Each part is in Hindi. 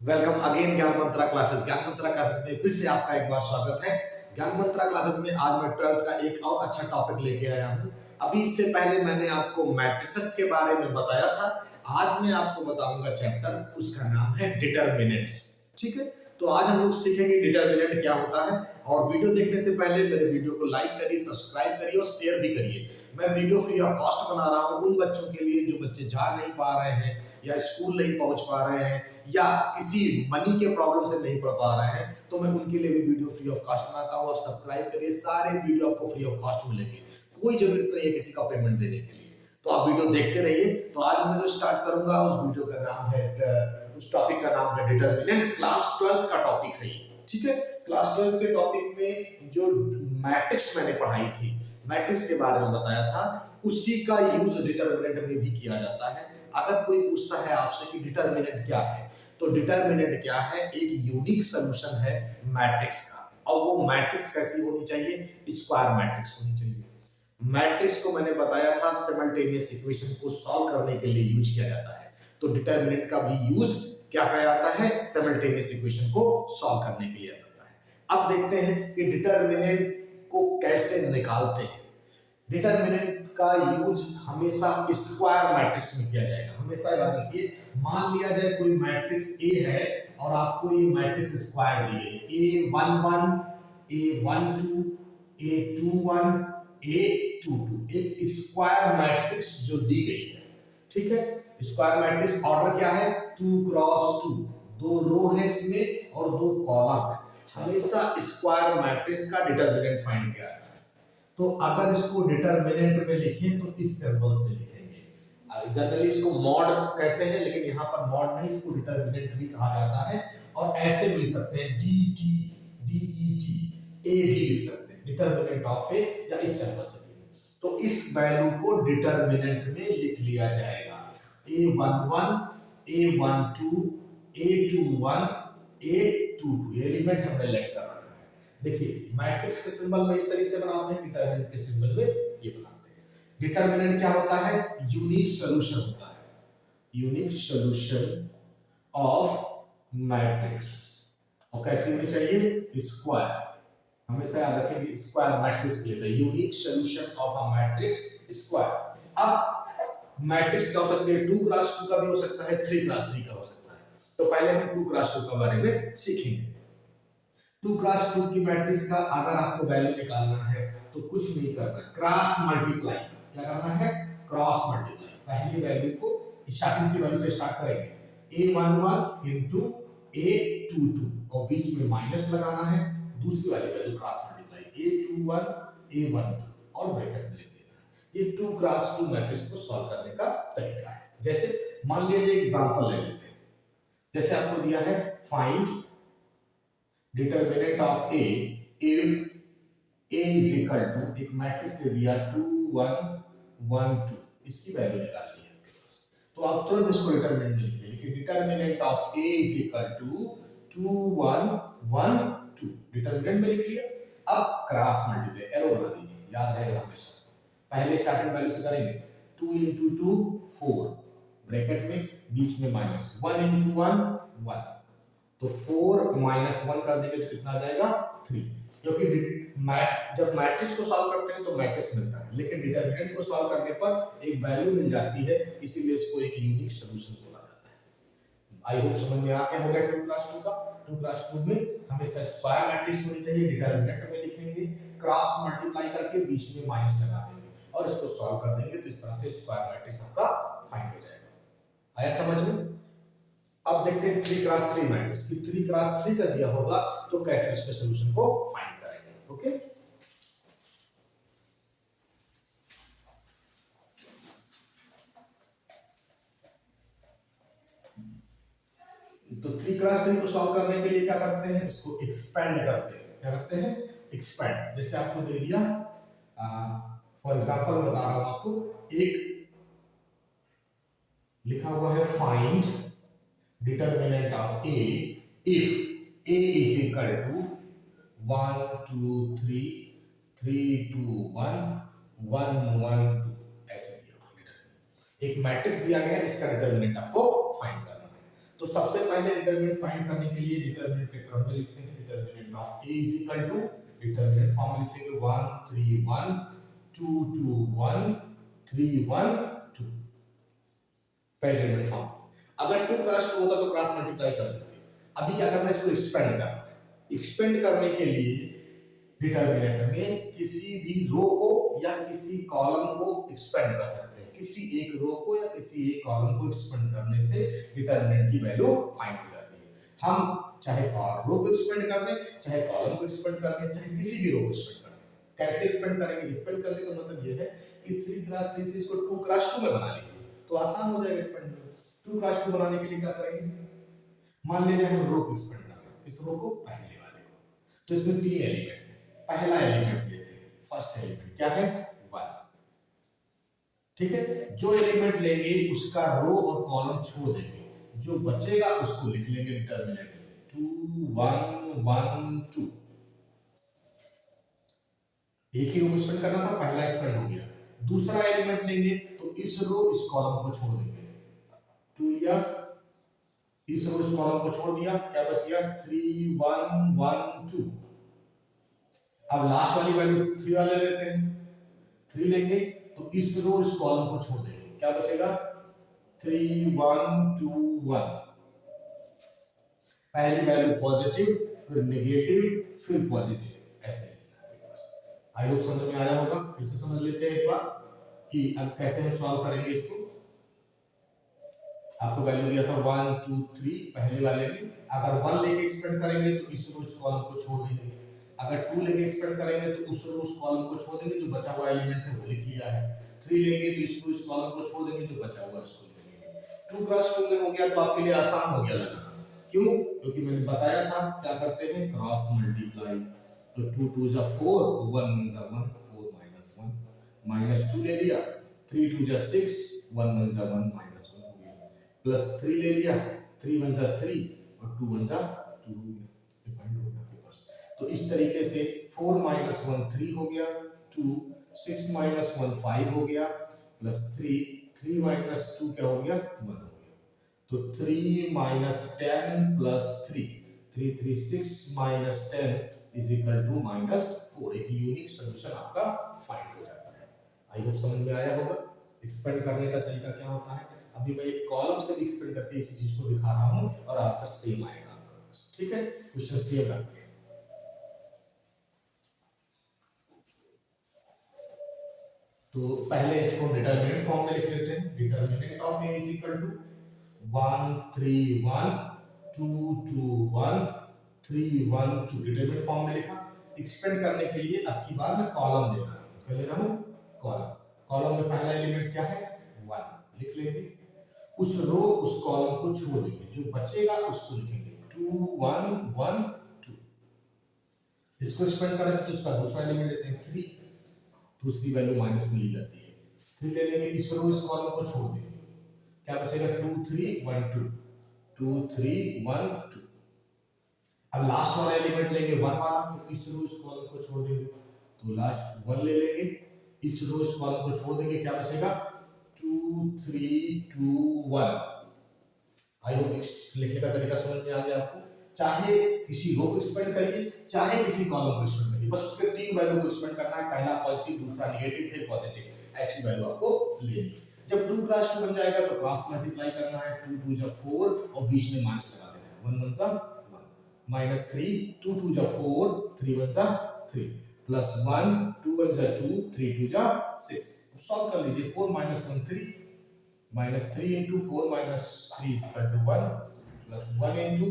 वेलकम अगेन ज्ञान मंत्रा क्लासेस। ज्ञान मंत्रा क्लासेस में फिर से आपका एक बार स्वागत है। ज्ञान मंत्रा क्लासेस में आज मैं 12th का एक और अच्छा टॉपिक लेके आया हूँ। अभी इससे पहले मैंने आपको मैट्रिसेस के बारे में बताया था। आज मैं आपको बताऊंगा चैप्टर, उसका नाम है डिटरमिनेंट्स। ठीक है, तो आज हम लोग सीखेंगे डिटरमिनेंट क्या होता है। और वीडियो देखने से पहले मेरे वीडियो को लाइक करिए, सब्सक्राइब करिए और शेयर भी करिए। मैं वीडियो फ्री ऑफ कॉस्ट बना रहा हूँ उन बच्चों के लिए जो बच्चे जा नहीं पा रहे हैं या स्कूल नहीं पहुंच पा रहे हैं या किसी मनी के प्रॉब्लम से नहीं पढ़ पा रहे हैं, तो मैं उनके लिए भी वीडियो फ्री ऑफ कॉस्ट बनाता हूँ। आप सब्सक्राइब करिए, सारे वीडियो आपको फ्री ऑफ कॉस्ट मिलेंगे, कोई जरूरत नहीं है किसी का पेमेंट देने के लिए। तो आप वीडियो देखते रहिए। तो आज मैं जो स्टार्ट करूंगा उस वीडियो का नाम है, उस टॉपिक का नाम है डिटरमिनेंट। क्लास 12th का टॉपिक है ये। ठीक है, क्लास 12th के टॉपिक में जो मैट्रिक्स मैंने पढ़ाई थी, मैट्रिक्स के बारे में बताया था, उसी का यूज डिटरमिनेंट में भी किया जाता है। अगर कोई पूछता है आपसे कि डिटरमिनेंट क्या है, तो डिटरमिनेंट क्या है, एक यूनिक सॉल्यूशन है मैट्रिक्स का। और वो मैट्रिक्स कैसी होनी चाहिए, स्क्वायर मैट्रिक्स होनी चाहिए। मैट्रिक्स को मैंने बताया था सिमल्टेनियस इक्वेशन को सॉल्व करने के लिए यूज किया जाता है, तो डिटरमिनेंट का भी यूज क्या किया जाता है, सिमल्टेनियस इक्वेशन को सॉल्व करने के लिए जाता है। अब देखते हैं कि डिटरमिनेंट को कैसे निकालते हैं। डिटरमिनेंट का यूज हमेशा स्क्वायर मैट्रिक्स में किया जाएगा। हमेशा याद रखिए, मान लिया जाए कोई मैट्रिक्स ए है और आपको ये मैट्रिक्स स्क्वायर दी गई है, A11 A12 A21 A22, एक स्क्वायर मैट्रिक्स जो दी गई है। ठीक है, स्क्वायर मैट्रिक्स ऑर्डर क्या है, 2 क्रॉस 2, दो रो है इसमें और दो कॉलम है। हमेशा स्क्वायर मैट्रिक्स का डिटरमिनेंट फाइंड किया जाता है। तो अगर इसको डिटरमिनेंट में लिखें तो इस सिंबल से लिखेंगे। जनरली इसको मॉड कहते हैं, लेकिन यहाँ पर मॉड नहीं, इसको डिटरमिनेंट भी कहा जाता है। और ऐसे भी लिख सकते हैं, D T D E T, A भी लिख सकते हैं, डिटरमिनेंट ऑफ ए, या इस सिंबल से। तो इस वैल्यू को डिटरमिनेंट में लिख लिया जाएगा। A11 A12 A21 A22, ये एलिमेंट हमने लेट कर रखा है। देखिए मैट्रिक्स के सिंबल में इस तरीके से बनाते हैं, डिटरमिनेंट के सिंबल में ये बनाते हैं। डिटरमिनेंट क्या होता है, यूनिक सॉल्यूशन होता है, यूनिक सॉल्यूशन ऑफ मैट्रिक्स। और कैसे होनी चाहिए, स्क्वायर। हमेशा याद रखेंगे, स्क्वायर मैट्रिक्स के लिए unique solution of a matrix square. अब मैट्रिक्स का हो सकता है 2 क्रॉस 2 का भी हो सकता है, 3 क्रॉस 3 का हो सकता है। तो पहले हम 2 क्रॉस 2 के बारे में सीखेंगे। 2 क्रॉस 2 की मैट्रिक्स का अगर आपको वैल्यू निकालना है तो कुछ नहीं करना, क्रॉस मल्टीप्लाई। क्या करना है, क्रॉस मल्टीप्लाई। पहली वैल्यू को स्टार्टिंग से वैल्यू से स्टार्ट करेंगे, A11 into A22 और बीच में माइनस लगाना है, दूसरी वाली value cross multiply A21 A12 और ब्रैकेट में लिख देना है। ये 2 क्रॉस 2 मैट्रिक्स को सॉल्व करने का तरीका है। जैसे मान लीजिए एग्जांपल ले लेते हैं, जैसे आपको दिया है find determinant of A if A is equal to, एक मैट्रिक्स दे दिया 2 1 1 2, इसकी वैल्यू निकालनी है आपके पास। तो आप तुरंत इसको डिटरमिनेंट में लिखिए, लिखिए determinant of A is equal to 2 1 1 2, determinant में लिख लिया। अब क्रॉस मल्टीप्लाई, एरो बना दीजिए, याद रहेगा हमेशा। पहले स्टार्टिंग वैल्यू से करेंगे, 2 into 2 4, ब्रैकेट में बीच में माइनस, 1 into 1 1, तो 4 minus 1 कर देंगे तो कितना आ जाएगा, 3। क्योंकि जब मैट्रिक्स को सॉल्व करते हैं तो मैट्रिक्स मिलता है, लेकिन डिटरमिनेंट को सॉल्व करने पर एक वैल्यू मिल जाती है, इसीलिए इसको एक यूनिक सॉल्यूशन बोला जाता है। आई होप समझ में आ गया होगा 2 क्रॉस 2 का। 2 क्रॉस 2 में हमेशा स्क्वायर मैट्रिक्स होनी चाहिए, डिटरमिनेंट में लिखेंगे, क्रॉस मल्टीप्लाई करके बीच में माइनस लगा देंगे और इसको सॉल्व कर देंगे, तो इस तरह से स्क्वायर मैट्रिक्स आपका फाइंड हो जाएगा। आया समझ में? अब देखते हैं 3 क्रॉस 3 मैट्रिक्स की, 3 क्रॉस 3 का दिया होगा तो कैसे उसके सॉल्यूशन को फाइंड करेंगे। ओके, तो 3 क्रॉस 3 को सॉल्व करने के लिए क्या करते हैं, उसको एक्सपेंड करते हैं। क्या करते हैं, एक्सपेंड। जैसे आपको दे दिया, फॉर एग्जांपल मैं बता रहा हूं आपको, एक लिखा हुआ है find determinant of A if A is equal to 1 2 3 3 2 1 1 1 2, ऐसे दिया हुआ डिटरमिनेंट। एक मैट्रिक्स दिया गया है, इसका डिटरमिनेंट आपको फाइंड करना है। तो सबसे पहले डिटरमिनेंट फाइंड करने के लिए डिटरमिनेंट के टर्म में लिखते हैं। Determinant of a is equal to determinant form में लिखेंगे 1 3 1 2 2 1 3 1 2 डिटरमिनेंट फॉर्म। अगर 2 क्रॉस 2 होता तो क्रॉस मल्टीप्लाई कर देते। अभी क्या करना है, इसको एक्सपेंड करना है। एक्सपेंड करने के लिए डिटरमिनेंट में किसी भी रो को या किसी कॉलम को एक्सपेंड कर सकते हैं। किसी एक रो को या किसी एक कॉलम को एक्सपेंड करने से डिटरमिनेंट की वैल्यू फाइंड हो जाती है। हम चाहे और रो को एक्सपेंड कर दें, चाहे कॉलम को एक्सपेंड कर दें, चाहे किसी भी रो को एक्सपेंड कर दें। कैसे एक्सपेंड करेंगे? एक्सपेंड करने का मतलब ये है कि 3 क्रॉस 3 से इसको 2 क्रॉस 2 में बना लीजिए तो आसान हो जाएगा एक्सपेंड। 2 क्रॉस 2 बनाने के लिए क्या करेंगे, मान लीजिए हम रो को एक्सपेंड कर रहे हैं, इस रो को पहले वाले को, तो इसमें 3 एलिमेंट है। पहला एलिमेंट लेते हैं, फर्स्ट एलिमेंट क्या है 1, ठीक है। जो एलिमेंट लेंगे उसका रो और कॉलम छोड़ देंगे, जो बचेगा उसको लिख लेंगे डिटरमिनेंट में 2 1 1 2। एक ही रो को एक्सपेंड करना था, पहला एक्सपेंड हो गया। दूसरा एलिमेंट लेंगे तो इस रो इस कॉलम को छोड़ देंगे, 2 लिया, इस रो इस कॉलम को छोड़ दिया, क्या बच गया 3 1 1 2। अब लास्ट वाली वैल्यू 3 वाले लेते हैं, 3 लेंगे तो इस रो इस कॉलम को छोड़ देंगे, क्या बचेगा 3 1 2 1। पहली वैल्यू पॉजिटिव, फिर नेगेटिव, फिर पॉजिटिव, ऐसे। आई होप समझ में आया होगा। फिर से समझ लेते हैं एक बार कि अब कैसे हम सॉल्व करेंगे इसको। आपको वैल्यू दिया था 1 2 3 पहले वाले में, अगर 1 लेके एक्सपेंड करेंगे तो इस रो इस कॉलम को छोड़ देंगे, अगर 2 लेके एक्सपेंड करेंगे तो उस रो उस कॉलम को छोड़ देंगे, जो बचा हुआ एलिमेंट है वो लिख लिया है। 3 लेंगे तो इस रो इस कॉलम को छोड़ देंगे, जो बचा हुआ इसको लिख लेंगे। 2 क्रॉस 2 में हो गया तो आपके लिए आसान हो गया लगाना। क्यों? क्योंकि मैंने बताया था क्या करते हैं, क्रॉस मल्टीप्लाई। तो 2 2 जा 4, 1 1 जा 1, 4 minus 1, minus 2 ले लिया, 3 2 जा 6, 1 1 जा 1, minus 1 हो गया, प्लस 3 ले लिया, 3 1 जा 3 और 2 1 जा 2 हो गया। डिफाइंड हो गया आपके पास। तो इस तरीके से 4 minus 1 3 हो गया, 2 6 minus 1 5 हो गया, प्लस 3 minus 2 क्या हो गया 1 हो गया। तो 3 minus 10 plus 3 3 3 6 minus 10 is equal to -4। एक यूनिक सॉल्यूशन आपका फाइंड हो जाता है। आई होप समझ में आया होगा। एक्सपेंड करने का तरीका क्या होता है, अभी मैं एक कॉलम से एक्सपेंड करके इसी चीज को दिखा रहा हूं और आंसर सेम आएगा आपका पास, ठीक है। क्वेश्चन क्लियर करते हैं। तो पहले इसको डिटरमिनेंट फॉर्म में लिख लेते हैं। Determinant of a is equal to 1 3 1 2 2 1 3 1 2। Determinant form में लिखा। एक्सपेंड करने के लिए अब की बार मैं कॉलम ले रहा हूं, क्या ले रहा हूं कॉलम। कॉलम में पहला एलिमेंट क्या है 1 लिख लेंगे, उस रो उस कॉलम को छोड़ देंगे, जो बचेगा उसको लिखेंगे 2 1 1 2। इसको एक्सपेंड करें तो उसका दूसरा एलिमेंट लेते हैं 3, दूसरी वैल्यू माइनस में ली जाती है। 3 ले लेंगे, इस रो इस कॉलम को छोड़ देंगे, क्या बचेगा 2 3 1 2 2 3 1 2। अब लास्ट वाला एलिमेंट लेंगे 1 वाला, तो इस रो इस कॉलम को छोड़ देंगे, तो लास्ट 1 ले लेंगे, इस रो इस कॉलम को छोड़ देंगे, क्या बचेगा 2 3 2 1। आई होप लिखने का तरीका समझ में आ गया आपको। चाहे किसी रो को एक्सपेंड करिए, चाहे किसी कॉलम को एक्सपेंड करिए, बस उसके 3 वैल्यू को एक्सपेंड करना है, पहला पॉजिटिव, दूसरा नेगेटिव, फिर पॉजिटिव, ऐसी वैल्यू आपको लेनी। जब 2 क्रॉस 2 बन जाएगा तो क्रॉस मल्टीप्लाई करना है, 2 2 जा 4 और बीच में माइनस लगा देना है, 1 1 जा -3 2 2 जा 4 3 1 जा 3 प्लस 1 2 1 जा 2 3 2 जा 6। सॉल्व कर लीजिए, 4 - 1 3 -3 into 4 minus 3 is equal to 1 plus 1 into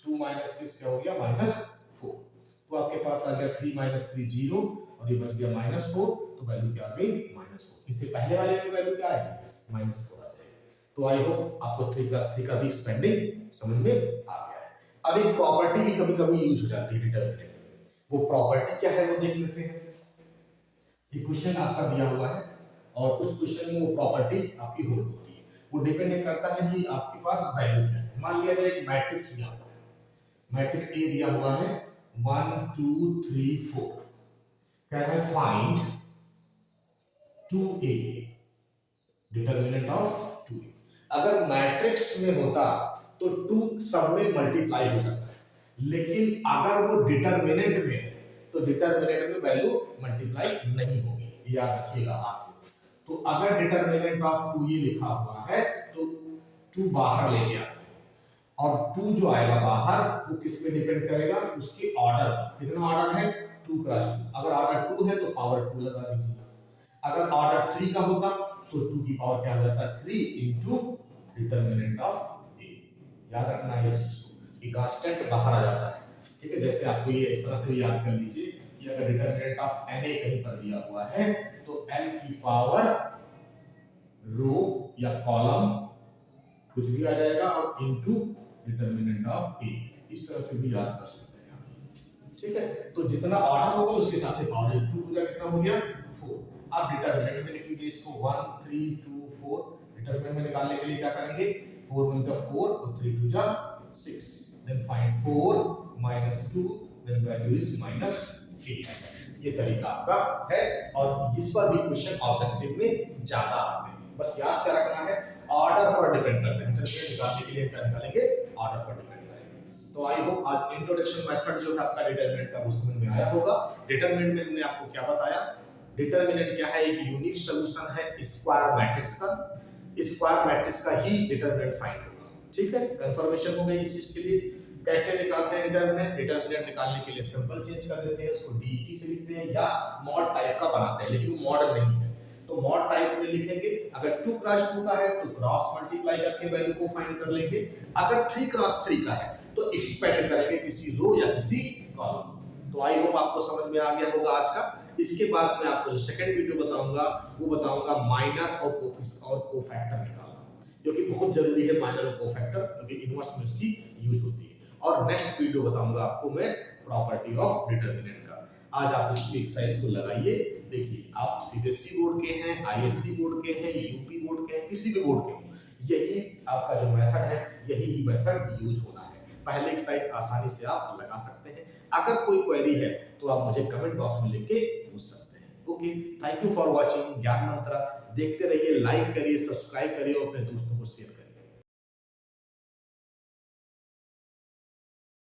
2 minus 6 क्या हो गया -4। तो आपके पास आ गया 3 minus 3 0 और ये बच गया -4, तो वैल्यू क्या आ गई -4। इससे पहले वाले की वैल्यू क्या आएगी -4 आ जाएगी। तो आई होप आपको 3 + 3 का भी स्पेंडिंग समझ में आ गया है। अब एक प्रॉपर्टी भी कभी-कभी यूज हो जाती है डिटरमिनेंट में, वो प्रॉपर्टी क्या है वो देख लेते हैं। ये क्वेश्चन आपका दिया हुआ है और उस क्वेश्चन में वो प्रॉपर्टी आपकी होल्ड होती है। वो डिपेंड करता है कि आपके पास वैल्यू क्या है। मान लिया जाए एक मैट्रिक्स दिया हुआ है, मैट्रिक्स ए दिया हुआ है 1 2 3 4, कह रहा है find 2a, determinant of 2a। अगर मैट्रिक्स में होता तो 2 सब में मल्टीप्लाई हो जाता है। लेकिन अगर वो डिटरमिनेंट में है तो डिटरमिनेंट में वैल्यू मल्टीप्लाई नहीं होगी, याद रखिएगा आज से। तो अगर डिटरमिनेंट ऑफ 2 ये लिखा हुआ है तो 2 बाहर लेके आते हैं, और 2 जो आएगा बाहर वो किस पे डिपेंड करेगा, उसके ऑर्डर पर। कितना ऑर्डर है, 2 क्रॉस 2। अगर ऑर्डर 2 है तो पावर 2 लगा दीजिए। अगर ऑर्डर 3 का होता तो 2 की पावर क्या हो जाता है, 3 इनटू डिटरमिनेंट ऑफ ए। याद रखना है इस चीज को कि कांस्टेंट बाहर आ जाता है, ठीक है। जैसे आपको ये इस तरह से भी याद कर लीजिए कि अगर डिटरमिनेंट ऑफ एन ए कहीं पर दिया हुआ है तो एन की पावर रो या कॉलम कुछ भी आ जाएगा और इनटू डिटरमिनेंट ऑफ ए, इस तरह से भी याद कर सकते हैं आप, ठीक है। तो जितना ऑर्डर होगा उसके हिसाब से पावर इनटू हो जाएगा, कितना हो गया 4। अब डिटरमिनेंट में लिख लीजिए इसको 1 3 2 4। डिटरमिनेंट में निकालने के लिए क्या करेंगे, 4 1 जा 4 और 3 2 जा 6, then find 4 -2, then value is -8। ये तरीका आपका है, और इस पर भी क्वेश्चन ऑब्जेक्टिव में ज्यादा आते हैं। बस याद क्या रखना है, ऑर्डर पर डिपेंड करते हैं। डिटरमिनेंट निकालने के लिए क्या निकालेंगे, ऑर्डर पर डिपेंड करेंगे। तो आई होप आज इंट्रोडक्शन मेथड जो है आपका डिटरमिनेंट का वो समझ में आया होगा। डिटरमिनेंट में हमने आपको क्या बताया, डिटरमिनेंट क्या है, एक यूनिक सॉल्यूशन है स्क्वायर मैट्रिक्स का। स्क्वायर मैट्रिक्स का ही डिटरमिनेंट फाइंड होगा, ठीक है। कंफर्मेशन हो गई इस चीज के लिए। कैसे निकालते हैं डिटरमिनेंट, डिटरमिनेंट निकालने के लिए सिंबल चेंज कर देते हैं, उसको डीईटी से लिखते हैं या मॉड टाइप का बनाते हैं, लेकिन वो मॉड नहीं है तो मॉड टाइप में लिखेंगे। अगर 2 क्रॉस 2 का है तो क्रॉस मल्टीप्लाई करके वैल्यू को फाइंड कर लेंगे। अगर 3 क्रॉस 3 का है तो एक्सपेंड करेंगे किसी रो या किसी कॉलम। तो आई होप आपको समझ में आ गया होगा आज का। इसके बाद मैं आपको जो सेकंड वीडियो बताऊंगा वो बताऊंगा माइनर और कोफैक्टर निकालना, जो कि बहुत जरूरी है माइनर और कोफैक्टर, क्योंकि इनवर्स में उसकी यूज होती है। और नेक्स्ट वीडियो बताऊंगा आपको मैं प्रॉपर्टी ऑफ डिटरमिनेंट का। आज आप इस एक्सरसाइज को लगाइए, देखिए आप सीबीएसई बोर्ड के हैं, आईएससी बोर्ड के हैं, यूपी बोर्ड के हैं, किसी भी बोर्ड के हो, यही आपका जो मेथड है यही मेथड यूज होना है। पहले एक्सरसाइज आसानी से आप लगा सकते हैं। अगर कोई क्वेरी है तो आप मुझे कमेंट बॉक्स में लिख के पूछ सकते हैं। Okay, thank you for watching ज्ञान मंत्र। देखते रहिए, लाइक करिए, सब्सक्राइब करिए और अपने दोस्तों को शेयर करिए।